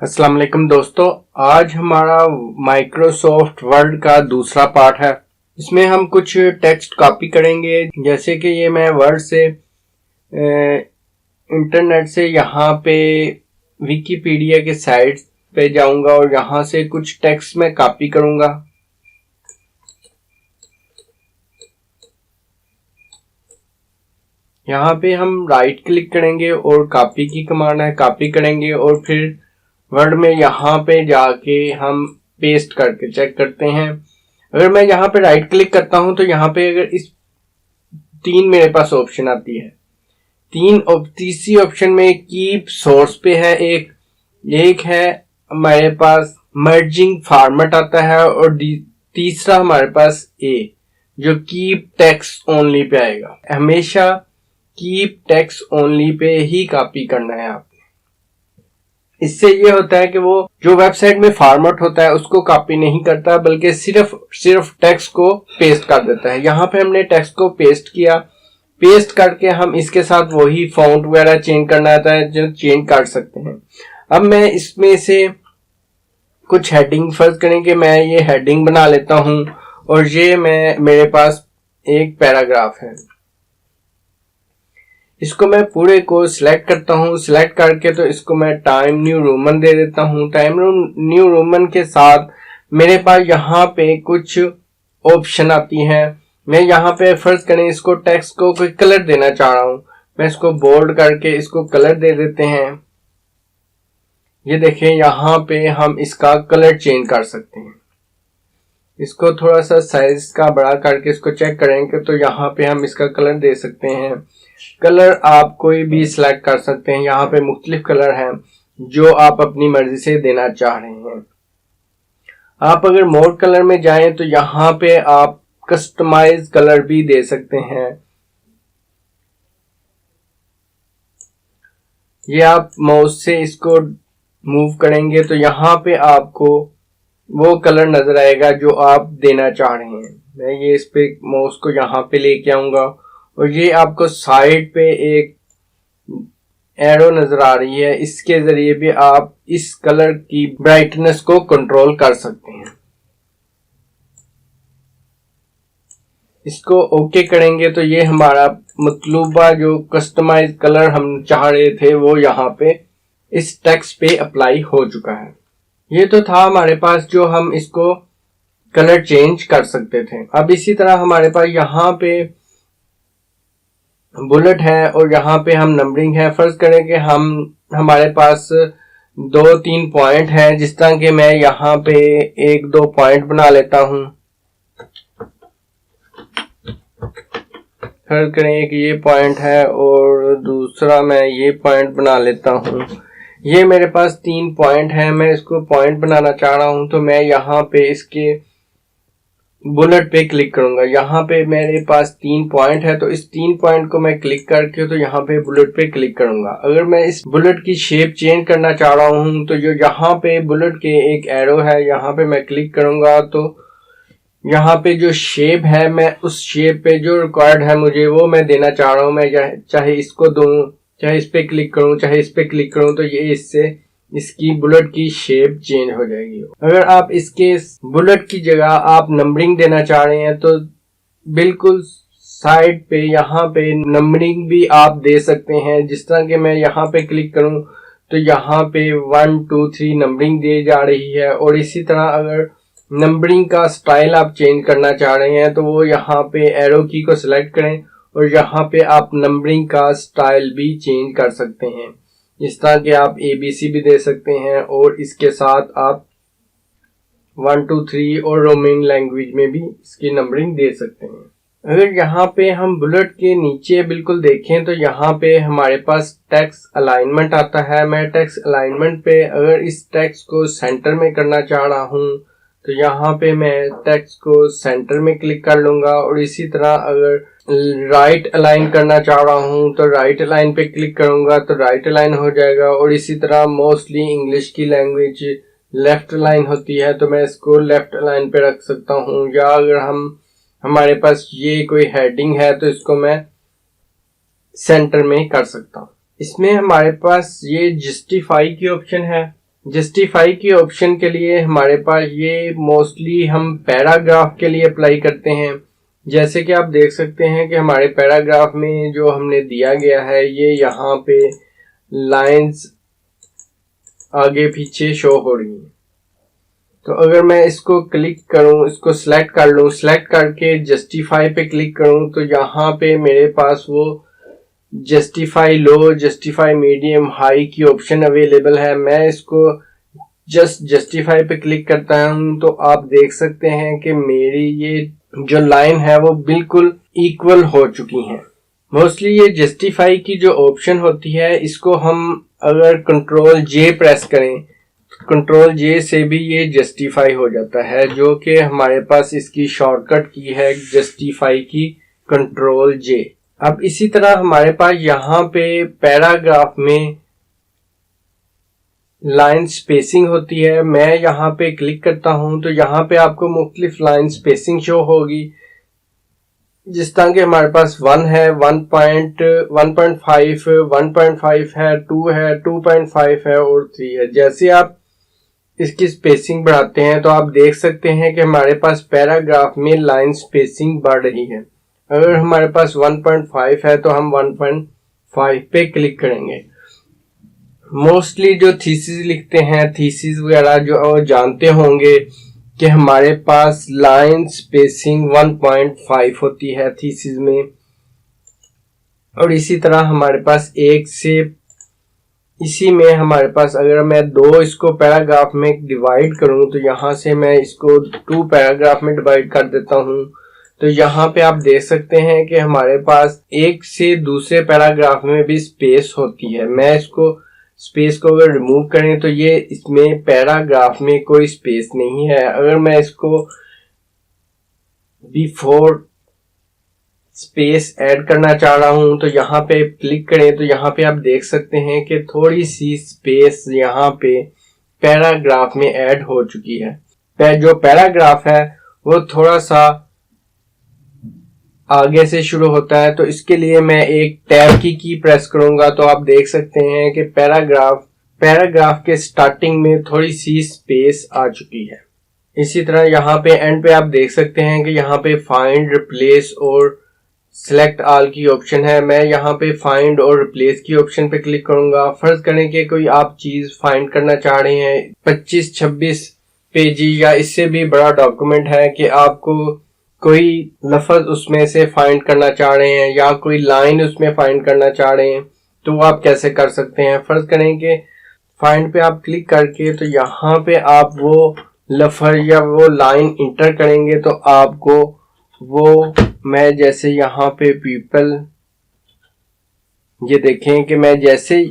अस्सलाम वालेकुम दोस्तों, आज हमारा माइक्रोसॉफ्ट वर्ड का दूसरा पार्ट है। इसमें हम कुछ टेक्स्ट कॉपी करेंगे। जैसे कि ये मैं वर्ड से इंटरनेट से यहाँ पे विकिपीडिया के साइट पे जाऊंगा और यहाँ से कुछ टेक्स्ट मैं कॉपी करूंगा। यहाँ पे हम राइट क्लिक करेंगे और कॉपी की कमांड है, कॉपी करेंगे और फिर वर्ड में यहाँ पे जाके हम पेस्ट करके चेक करते हैं। अगर मैं यहाँ पे राइट क्लिक करता हूं तो यहाँ पे अगर इस तीन मेरे पास ऑप्शन आती है। तीसरी ऑप्शन में कीप सोर्स पे है, एक है हमारे पास मर्जिंग फॉर्मेट आता है और तीसरा हमारे पास जो कीप टेक्स्ट ओनली पे आएगा। हमेशा कीप टेक्स्ट ओनली पे ही कॉपी करना है आपने। इससे ये होता है कि वो जो वेबसाइट में फॉर्मेट होता है उसको कॉपी नहीं करता, बल्कि सिर्फ टेक्स्ट को पेस्ट कर देता है। यहाँ पे हमने टेक्स्ट को पेस्ट किया, पेस्ट करके हम इसके साथ वही फॉन्ट वगैरह चेंज करना आता है जो चेंज कर सकते हैं। अब मैं इसमें से कुछ हेडिंग फर्ज करेंगे, मैं ये हेडिंग बना लेता हूं और ये मेरे पास एक पैराग्राफ है। इसको मैं पूरे को सिलेक्ट करता हूँ। सिलेक्ट करके तो इसको मैं टाइम न्यू रोमन दे देता हूँ। टाइम न्यू रोमन के साथ मेरे पास यहाँ पे कुछ ऑप्शन आती हैं। मैं यहाँ पे फर्ज करें इसको टेक्स्ट को कोई कलर देना चाह रहा हूँ, मैं इसको बोल्ड करके इसको कलर दे देते हैं। ये देखें, यहाँ पे हम इसका कलर चेंज कर सकते हैं। इसको थोड़ा सा साइज का बड़ा करके इसको चेक करेंगे तो यहाँ पे हम इसका कलर दे सकते हैं। कलर आप कोई भी सिलेक्ट कर सकते हैं। यहाँ पे मुख्तलिफ कलर हैं जो आप अपनी मर्जी से देना चाह रहे हैं। आप अगर मोर कलर में जाएं तो यहाँ पे आप कस्टमाइज कलर भी दे सकते हैं। ये आप माउस से इसको मूव करेंगे तो यहाँ पे आपको वो कलर नजर आएगा जो आप देना चाह रहे हैं। मैं ये इस पे माउस को यहाँ पे लेके आऊंगा और ये आपको साइड पे एक एरो नजर आ रही है, इसके जरिए भी आप इस कलर की ब्राइटनेस को कंट्रोल कर सकते हैं। इसको ओके करेंगे तो ये हमारा मतलूबा जो कस्टमाइज कलर हम चाह रहे थे वो यहाँ पे इस टेक्स्ट पे अप्लाई हो चुका है। ये तो था हमारे पास जो हम इसको कलर चेंज कर सकते थे। अब इसी तरह हमारे पास यहाँ पे बुलेट है और यहाँ पे हम नंबरिंग है। फर्ज करें कि हमारे पास 2-3 पॉइंट है, जिस तरह के मैं यहाँ पे 1-2 पॉइंट बना लेता हूँ। फर्ज करें कि ये पॉइंट है और दूसरा मैं ये पॉइंट बना लेता हूँ। ये मेरे पास 3 पॉइंट है, मैं इसको पॉइंट बनाना चाह रहा हूं तो मैं यहाँ पे इसके बुलेट पे क्लिक करूंगा। यहाँ पे मेरे पास 3 पॉइंट है तो इस 3 पॉइंट को मैं क्लिक करके तो यहाँ पे बुलेट पे क्लिक करूंगा। अगर मैं इस बुलेट की शेप चेंज करना चाह रहा हूं तो जो यहाँ पे बुलेट के एक एरो है, यहाँ पे मैं क्लिक करूंगा तो यहाँ पे जो शेप है मैं उस शेप पे जो रिक्वायर्ड है मुझे वो मैं देना चाह रहा हूँ। मैं चाहे इसको दूं, चाहे इस पे क्लिक करूं, चाहे इस पे क्लिक करूं तो ये इससे इसकी बुलेट की शेप चेंज हो जाएगी। अगर आप इसके बुलेट की जगह आप नंबरिंग देना चाह रहे हैं तो बिल्कुल साइड पे यहाँ पे नंबरिंग भी आप दे सकते हैं। जिस तरह के मैं यहाँ पे क्लिक करूं तो यहाँ पे 1 2 3 नंबरिंग दी जा रही है। और इसी तरह अगर नंबरिंग का स्टाइल आप चेंज करना चाह रहे हैं तो वो यहाँ पे एरो की को सिलेक्ट करें और यहाँ पे आप नंबरिंग का स्टाइल भी चेंज कर सकते हैं। इस तरह के आप ABC भी दे सकते हैं और इसके साथ आप 1 2 3 और रोमन लैंग्वेज में भी इसकी नंबरिंग दे सकते हैं। अगर यहाँ पे हम बुलेट के नीचे बिल्कुल देखें तो यहाँ पे हमारे पास टेक्स्ट अलाइनमेंट आता है। मैं टेक्स्ट अलाइनमेंट पे अगर इस टेक्स्ट को सेंटर में करना चाह रहा हूँ तो यहाँ पे मैं टेक्स्ट को सेंटर में क्लिक कर लूंगा। और इसी तरह अगर राइट अलाइन करना चाह रहा हूं तो राइट अलाइन पे क्लिक करूंगा तो राइट अलाइन हो जाएगा। और इसी तरह मोस्टली इंग्लिश की लैंग्वेज लेफ्ट अलाइन होती है तो मैं इसको लेफ्ट अलाइन पे रख सकता हूं। या अगर हमारे पास ये कोई हेडिंग है तो इसको मैं सेंटर में कर सकता हूं। इसमें हमारे पास ये जस्टिफाई की ऑप्शन है। जस्टिफाई की ऑप्शन के लिए हमारे पास ये मोस्टली हम पैराग्राफ के लिए अप्लाई करते हैं। जैसे कि आप देख सकते हैं कि हमारे पैराग्राफ में जो हमने दिया गया है ये यहाँ पे लाइंस आगे पीछे शो हो रही हैं। तो अगर मैं इसको क्लिक करूं, इसको सिलेक्ट कर लूं, सिलेक्ट करके जस्टिफाई पे क्लिक करूं तो यहाँ पे मेरे पास वो जस्टिफाई लो, जस्टिफाई मीडियम, हाई की ऑप्शन अवेलेबल है। मैं इसको जस्टिफाई पे क्लिक करता हूं तो आप देख सकते हैं कि मेरी ये जो लाइन है वो बिल्कुल इक्वल हो चुकी है। मोस्टली ये जस्टिफाई की जो ऑप्शन होती है इसको हम अगर कंट्रोल जे प्रेस करें, कंट्रोल जे से भी ये जस्टिफाई हो जाता है, जो कि हमारे पास इसकी शॉर्टकट की है जस्टिफाई की, कंट्रोल जे। अब इसी तरह हमारे पास यहाँ पे पैराग्राफ में लाइन स्पेसिंग होती है। मैं यहाँ पे क्लिक करता हूं तो यहाँ पे आपको मुख्तलिफ लाइन स्पेसिंग शो होगी। जिस तरह के हमारे पास 1 है, 1.5, 1.5 है, 2 है, 2.5 है और 3 है। जैसे आप इसकी स्पेसिंग बढ़ाते हैं तो आप देख सकते हैं कि हमारे पास पैराग्राफ में लाइन स्पेसिंग बढ़ रही है। अगर हमारे पास 1.5 है तो हम 1.5 पे क्लिक करेंगे। मोस्टली जो थीसिस लिखते हैं, थीसिस वगैरह जो जानते होंगे कि हमारे पास लाइन स्पेसिंग 1.5 होती है थीसिस में। और इसी तरह हमारे पास एक से इसी में हमारे पास अगर मैं दो इसको पैराग्राफ में डिवाइड करूं तो यहां से मैं इसको 2 पैराग्राफ में डिवाइड कर देता हूं। तो यहाँ पे आप देख सकते हैं कि हमारे पास एक से दूसरे पैराग्राफ में भी स्पेस होती है। मैं इसको स्पेस को अगर रिमूव करें तो ये इसमें पैराग्राफ में कोई स्पेस नहीं है। अगर मैं इसको बिफोर स्पेस ऐड करना चाह रहा हूं तो यहाँ पे क्लिक करें तो यहाँ पे आप देख सकते हैं कि थोड़ी सी स्पेस यहाँ पे पैराग्राफ में ऐड हो चुकी है। जो पैराग्राफ है वो थोड़ा सा आगे से शुरू होता है, तो इसके लिए मैं एक टैब की प्रेस करूंगा तो आप देख सकते हैं कि पैराग्राफ के स्टार्टिंग में थोड़ी सी स्पेस आ चुकी है। इसी तरह यहाँ पे एंड पे आप देख सकते हैं कि यहाँ पे फाइंड, रिप्लेस और सिलेक्ट ऑल की ऑप्शन है। मैं यहाँ पे फाइंड और रिप्लेस की ऑप्शन पे क्लिक करूंगा। फर्ज करें कि कोई आप चीज फाइंड करना चाह रहे हैं, 25-26 पेजी या इससे भी बड़ा डॉक्यूमेंट है कि आपको कोई लफ्ज उसमें से फाइंड करना चाह रहे हैं या कोई लाइन उसमें फाइंड करना चाह रहे हैं, तो वो आप कैसे कर सकते हैं। फर्ज करें कि फाइंड पे आप क्लिक करके तो यहाँ पे आप वो लफ्ज या वो लाइन इंटर करेंगे तो आपको वो, मैं जैसे यहाँ पे पीपल, ये देखें कि मैं जैसे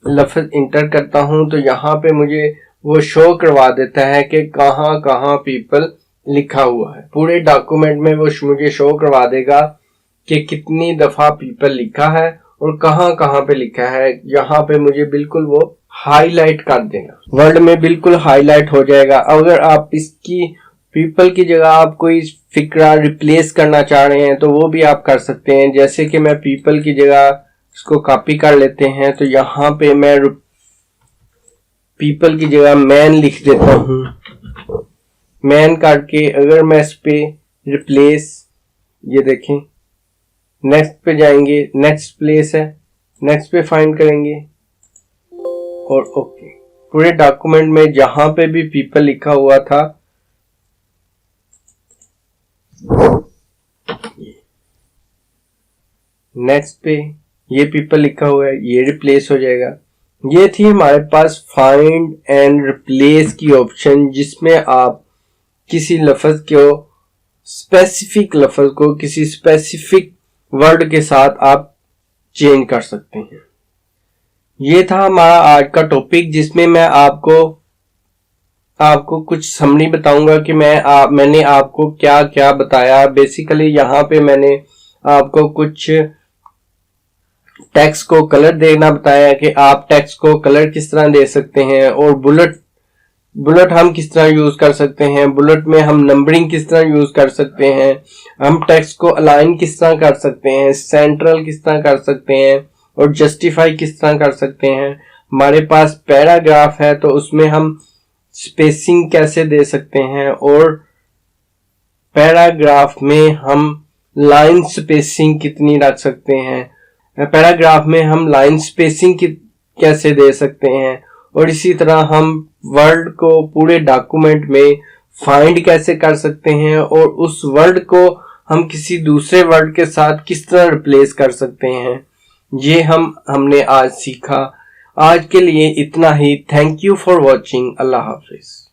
लफ्ज इंटर करता हूं तो यहाँ पे मुझे वो शो करवा देता है कि कहाँ कहाँ पीपल लिखा हुआ है। पूरे डॉक्यूमेंट में वो मुझे शो करवा देगा कि कितनी दफा पीपल लिखा है और कहाँ कहाँ पे लिखा है। यहाँ पे मुझे बिल्कुल वो हाईलाइट कर देगा, वर्ड में बिल्कुल हाईलाइट हो जाएगा। अगर आप इसकी पीपल की जगह आप कोई फिक्रा रिप्लेस करना चाह रहे हैं तो वो भी आप कर सकते हैं। जैसे कि मैं पीपल की जगह इसको कॉपी कर लेते हैं तो यहाँ पे मैं पीपल की जगह मैन लिख देता हूँ। मैन करके अगर मैं इस पे रिप्लेस, ये देखें, नेक्स्ट पे जाएंगे, नेक्स्ट प्लेस है, नेक्स्ट पे फाइंड करेंगे और ओके। पूरे डॉक्यूमेंट में जहां पे भी पीपल लिखा हुआ था नेक्स्ट पे ये पीपल लिखा हुआ है, ये रिप्लेस हो जाएगा। ये थी हमारे पास फाइंड एंड रिप्लेस की ऑप्शन, जिसमें आप किसी लफ्ज को, स्पेसिफिक लफ्ज को किसी स्पेसिफिक वर्ड के साथ आप चेंज कर सकते हैं। ये था हमारा आज का टॉपिक, जिसमें मैं आपको कुछ समरी बताऊंगा कि मैंने आपको क्या क्या बताया। बेसिकली यहाँ पे मैंने आपको कुछ टेक्स्ट को कलर देना बताया कि आप टेक्स्ट को कलर किस तरह दे सकते हैं, और बुलेट हम किस तरह यूज कर सकते हैं, बुलेट में हम नंबरिंग किस तरह यूज कर सकते हैं, हम टेक्स्ट को अलाइन किस तरह कर सकते हैं, सेंट्रल किस तरह कर सकते हैं और जस्टिफाई किस तरह कर सकते हैं। हमारे पास पैराग्राफ है तो उसमें हम स्पेसिंग कैसे दे सकते हैं, और पैराग्राफ में हम लाइन स्पेसिंग कितनी रख सकते हैं, पैराग्राफ में हम लाइन स्पेसिंग कैसे दे सकते हैं, और इसी तरह हम वर्ड को पूरे डॉक्यूमेंट में फाइंड कैसे कर सकते हैं, और उस वर्ड को हम किसी दूसरे वर्ड के साथ किस तरह रिप्लेस कर सकते हैं। ये हमने आज सीखा। आज के लिए इतना ही। Thank you for watching. अल्लाह हाफिज।